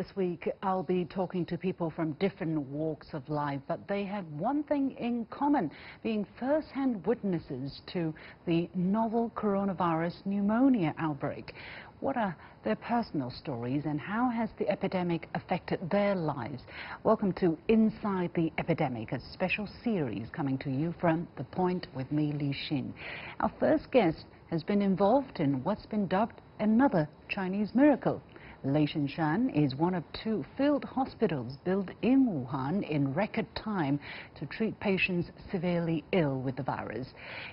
this week, I'll be talking to people from different walks of life, but they have one thing in common, being first-hand witnesses to the novel coronavirus pneumonia outbreak. What are their personal stories and how has the epidemic affected their lives? Welcome to Inside the Epidemic, a special series coming to you from The Point with me, Leishenshan. Our first guest has been involved in what's been dubbed another Chinese miracle. Leishenshan is one of 2 field hospitals built in Wuhan in record time to treat patients severely ill with the virus.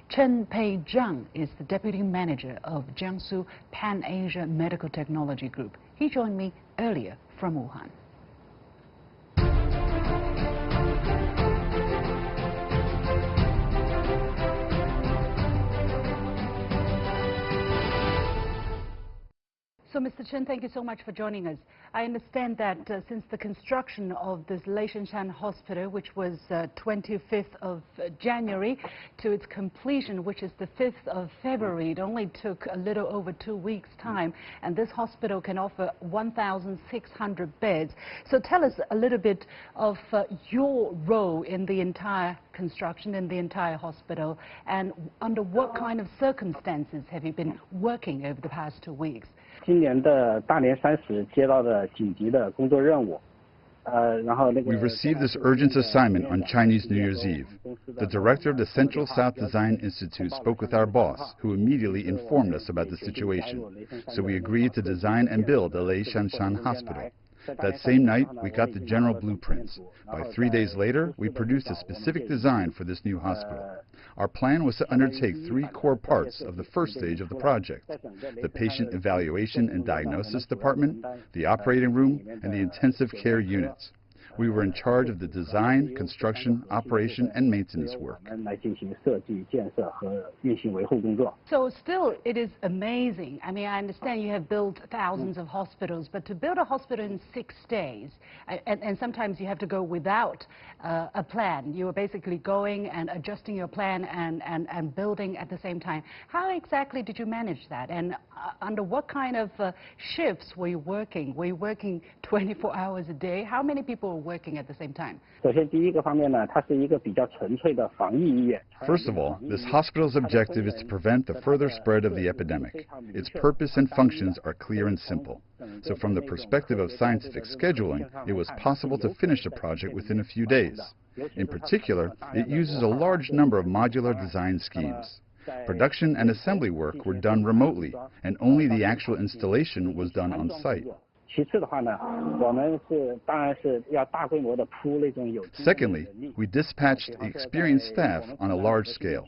Chen Peizhang is the deputy manager of Jiangsu Panasia Medical Technology Group. He joined me earlier from Wuhan. So, Mr. Chen, thank you so much for joining us. I understand that since the construction of this Leishenshan hospital, which was 25th of January, to its completion, which is the 5th of February, it only took a little over 2 weeks' time, and this hospital can offer 1,600 beds. So tell us a little bit of your role in the entire construction, in the entire hospital, and under what kind of circumstances have you been working over the past 2 weeks? 今年的大年30接到的紧急的工作任务，然后那个 We've received this urgent assignment on Chinese New Year's Eve. The director of the Central South Design Institute spoke with our boss, who immediately informed us about the situation. So we agreed to design and build a Leishenshan hospital. That same night, we got the general blueprints. By 3 days later, we produced a specific design for this new hospital. Our plan was to undertake 3 core parts of the first stage of the project: the patient evaluation and diagnosis department, the operating room, and the intensive care units. We were in charge of the design, construction, operation, and maintenance work. So still, it is amazing. I mean, I understand you have built thousands of hospitals, but to build a hospital in 6 days, and sometimes you have to go without a plan. You are basically going and adjusting your plan and building at the same time. How exactly did you manage that? And under what kind of shifts were you working? Were you working 24 hours a day? How many people were working at the same time? First of all, this hospital's objective is to prevent the further spread of the epidemic. Its purpose and functions are clear and simple. So from the perspective of scientific scheduling, it was possible to finish the project within a few days. In particular, it uses a large number of modular design schemes. Production and assembly work were done remotely, and only the actual installation was done on site. Secondly, we dispatched experienced staff on a large scale.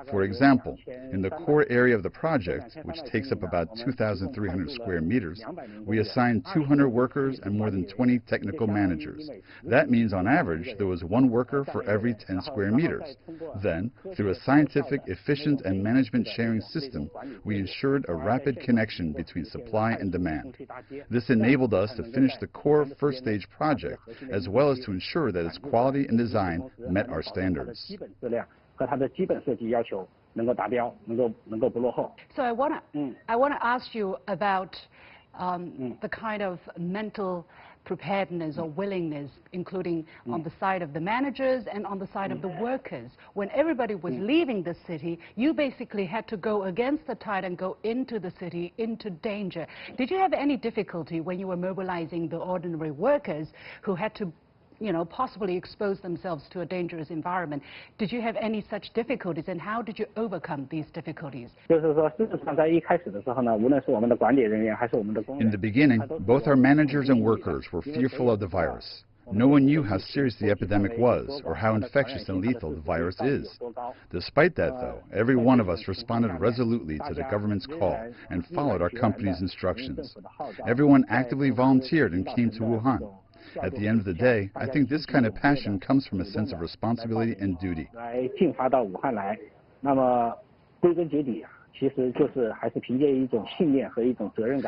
For example, in the core area of the project, which takes up about 2,300 square meters, we assigned 200 workers and more than 20 technical managers. That means on average there was 1 worker for every 10 square meters. Then, through a scientific, efficient and management sharing system, we ensured a rapid connection between supply and demand. This enabled us to finish the core first stage project, as well as to ensure that its quality and design met our standards. So I want to ask you about the kind of mental preparedness or willingness, including on the side of the managers and on the side of the workers. When everybody was leaving the city, you basically had to go against the tide and go into the city, into danger. Did you have any difficulty when you were mobilizing the ordinary workers who had to, you know, possibly expose themselves to a dangerous environment? Did you have any such difficulties, and how did you overcome these difficulties? In the beginning, both our managers and workers were fearful of the virus. No one knew how serious the epidemic was or how infectious and lethal the virus is. Despite that, though, every one of us responded resolutely to the government's call and followed our company's instructions. Everyone actively volunteered and came to Wuhan. At the end of the day, I think this kind of passion comes from a sense of responsibility and duty.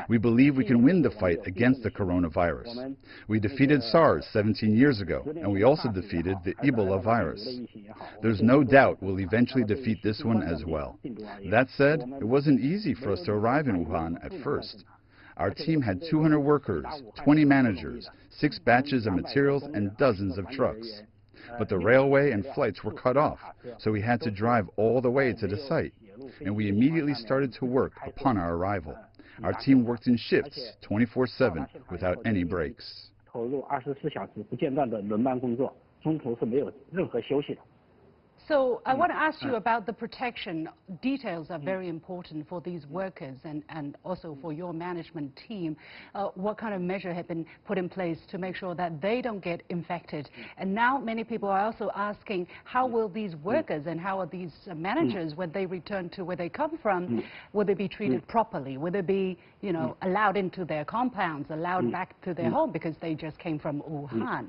We believe we can win the fight against the coronavirus. We defeated SARS 17 years ago, and we also defeated the Ebola virus. There's no doubt we'll eventually defeat this one as well. That said, it wasn't easy for us to arrive in Wuhan at first. Our team had 200 workers, 20 managers, 6 batches of materials, and dozens of trucks. But the railway and flights were cut off, so we had to drive all the way to the site, and we immediately started to work upon our arrival. Our team worked in shifts, 24/7, without any breaks. So I want to ask you about the protection. Details are very important for these workers and also for your management team. What kind of measure have been put in place to make sure that they don't get infected? And now many people are also asking, how will these workers and how are these managers, when they return to where they come from, will they be treated properly? Will they be, you know, allowed into their compounds, allowed back to their home because they just came from Wuhan?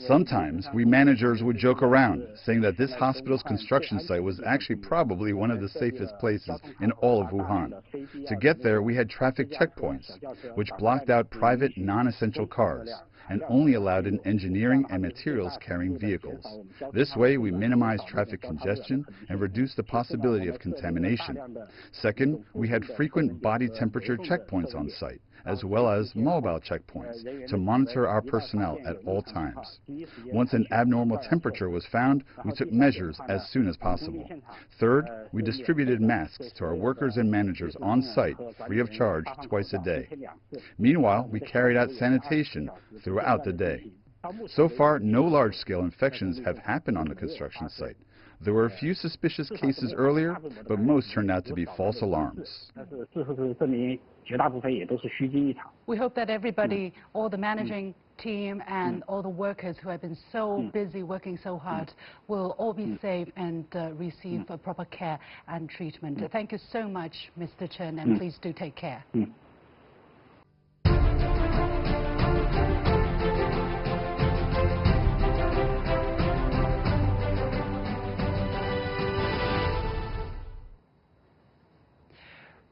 Sometimes we managers would joke around, saying that this hospital's construction site was actually probably one of the safest places in all of Wuhan. To get there, we had traffic checkpoints, which blocked out private, non-essential cars, and only allowed in engineering and materials-carrying vehicles. This way, we minimized traffic congestion and reduced the possibility of contamination. Second, we had frequent body temperature checkpoints on site, as well as mobile checkpoints to monitor our personnel at all times. Once an abnormal temperature was found, we took measures as soon as possible. Third, we distributed masks to our workers and managers on site, free of charge, twice a day. Meanwhile, we carried out sanitation throughout the day. So far, no large-scale infections have happened on the construction site. There were a few suspicious cases earlier, but most turned out to be false alarms. We hope that everybody, all the managing team and all the workers who have been so busy working so hard will all be safe and receive proper care and treatment. Thank you so much, Mr. Chen, and please do take care.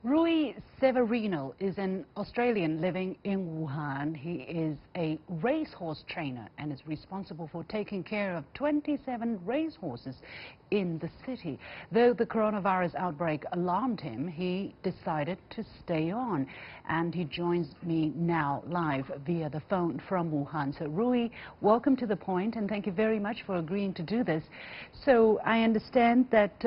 Rui Severino is an Australian living in Wuhan. He is a racehorse trainer and is responsible for taking care of 27 racehorses in the city. Though the coronavirus outbreak alarmed him, he decided to stay on. And he joins me now live via the phone from Wuhan. So Rui, welcome to The Point, and thank you very much for agreeing to do this. So I understand that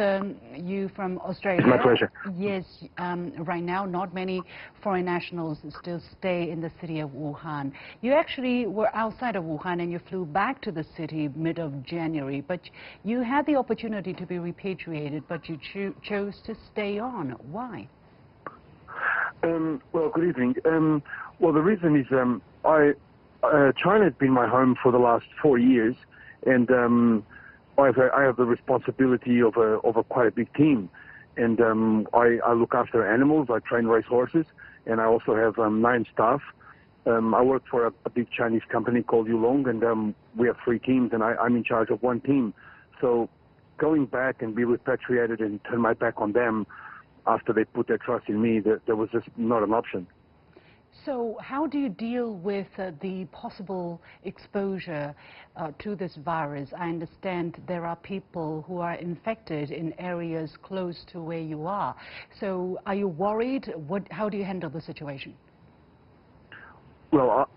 you from Australia. It's my pleasure. Yes, right now not many foreign nationals still stay in the city of Wuhan. You actually were outside of Wuhan and you flew back to the city mid of January, but you had the opportunity to be repatriated, but you chose to stay on. Why? Well, good evening. Well, the reason is China has been my home for the last 4 years, and I have the responsibility of quite a big team. And I look after animals, I train racehorses, and I also have 9 staff. I work for a big Chinese company called Yulong, and we have 3 teams, and I'm in charge of 1 team. So going back and be repatriated and turn my back on them after they put their trust in me, there was just not an option. So how do you deal with the possible exposure to this virus? I understand there are people who are infected in areas close to where you are. So are you worried? How do you handle the situation? Well,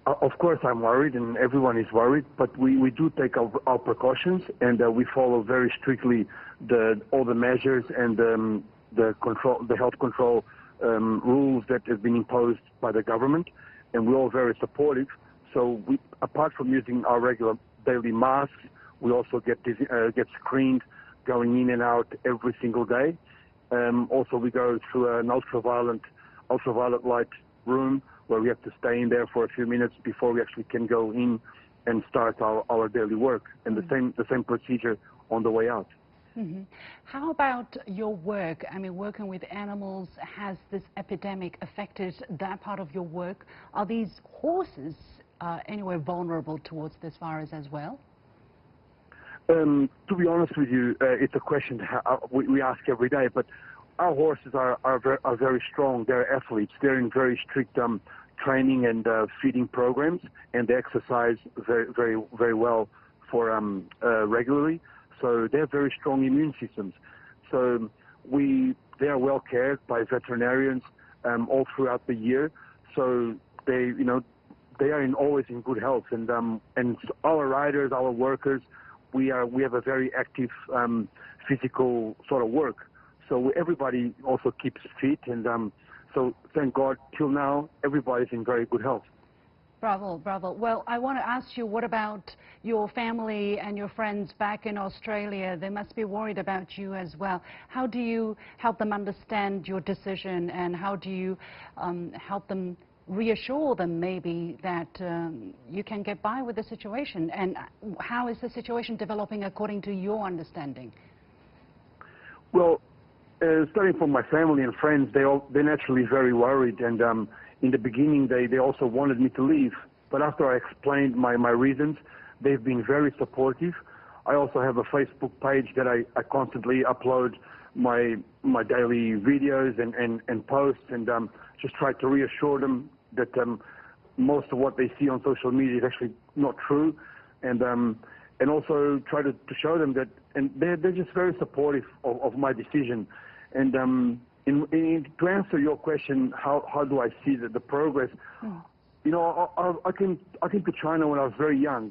of course I'm worried, and everyone is worried, but we do take our precautions, and we follow very strictly all the measures and the health control rules that have been imposed by the government, and we're all very supportive. So apart from using our regular daily masks, we also get screened going in and out every single day. Also, we go through an ultraviolet light room where we have to stay in there for a few minutes before we actually can go in and start our daily work, and the same procedure on the way out. Mm-hmm. How about your work? I mean, working with animals, has this epidemic affected that part of your work? Are these horses anywhere vulnerable towards this virus as well? To be honest with you, it's a question we ask every day, but our horses are very strong. They're athletes. They're in very strict training and feeding programs, and they exercise very well for regularly. So they have very strong immune systems. So we they are well cared by veterinarians all throughout the year. So they are always in good health. And our riders, our workers, we have a very active physical sort of work. So everybody also keeps fit, and so thank God till now everybody's in very good health. Bravo, bravo. Well, I want to ask you, what about your family and your friends back in Australia? They must be worried about you as well. How do you help them understand your decision, and how do you help them, reassure them maybe that you can get by with the situation? And how is the situation developing according to your understanding? Well, starting from my family and friends, they're naturally very worried, and in the beginning they also wanted me to leave, but after I explained my reasons, they've been very supportive. I also have a Facebook page that I constantly upload my daily videos and posts, and just try to reassure them that most of what they see on social media is actually not true, and also try to show them that, and they're just very supportive of my decision. And to answer your question, how do I see the progress? You know, I came to China when I was very young.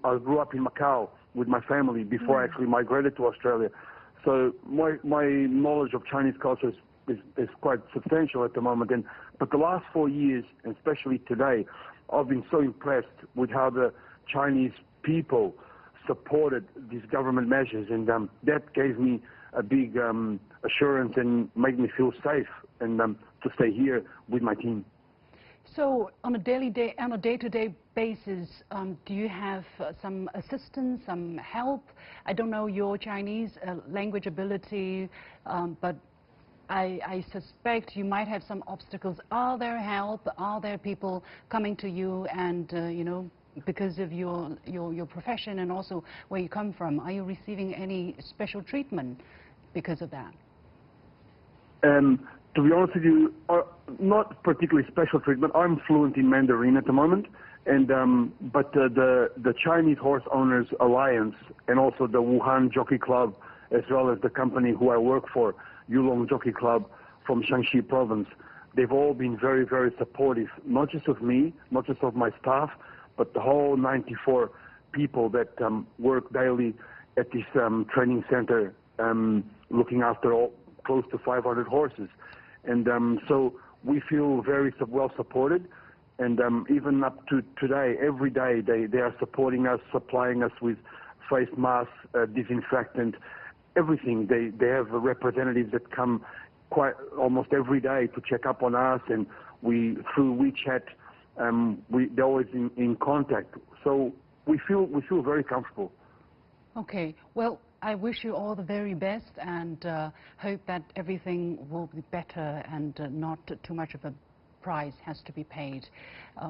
I grew up in Macau with my family before I actually migrated to Australia. So my knowledge of Chinese culture is quite substantial at the moment. But the last 4 years, and especially today, I've been so impressed with how the Chinese people supported these government measures, and that gave me a big assurance and made me feel safe, and to stay here with my team. So on a day-to-day basis, do you have some assistance, some help? I don't know your Chinese language ability, but I suspect you might have some obstacles. Are there help? Are there people coming to you, and you know, because of your profession and also where you come from, are you receiving any special treatment because of that? To be honest with you, not particularly special treatment. I'm fluent in Mandarin at the moment, and but the Chinese Horse Owners Alliance and also the Wuhan Jockey Club, as well as the company who I work for, Yulong Jockey Club from Shaanxi province, they've all been very, very supportive, not just of me, not just of my staff, but the whole 94 people that work daily at this training center, looking after close to 500 horses. And so we feel very well supported, and even up to today, every day they are supporting us, supplying us with face masks, disinfectant, everything. They have representatives that come almost every day to check up on us, and we, through WeChat, they're always in contact. So we feel very comfortable. Okay. Well, I wish you all the very best, and hope that everything will be better, and not too much of a price has to be paid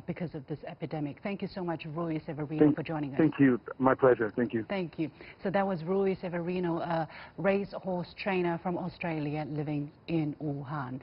because of this epidemic. Thank you so much, Rui Severino, for joining us. Thank you. My pleasure. Thank you. Thank you. So that was Rui Severino, a racehorse trainer from Australia living in Wuhan.